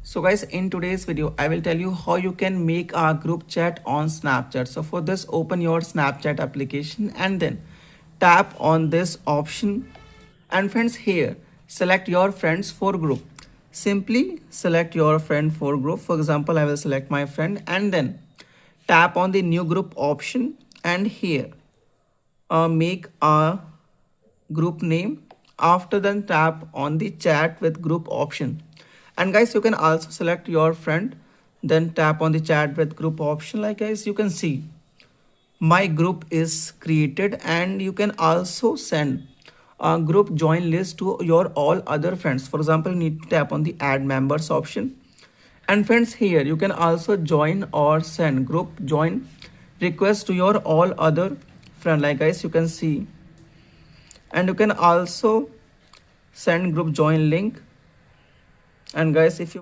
So guys, in today's video, I will tell you how you can make a group chat on Snapchat. So for this, open your Snapchat application and then tap on this option. And friends, here, select your friends for group. Simply select your friend for group. For example, I will select my friend and then tap on the new group option and here make a group name. After then tap on the chat with group option. And guys, you can also select your friend, then tap on the chat with group option. Like guys, you can see my group is created and you can also send a group join list to your all other friends. For example, you need to tap on the add members option. And friends, here you can also join or send group join request to your all other friend. Like guys, you can see, and you can also send group join link. And guys, if you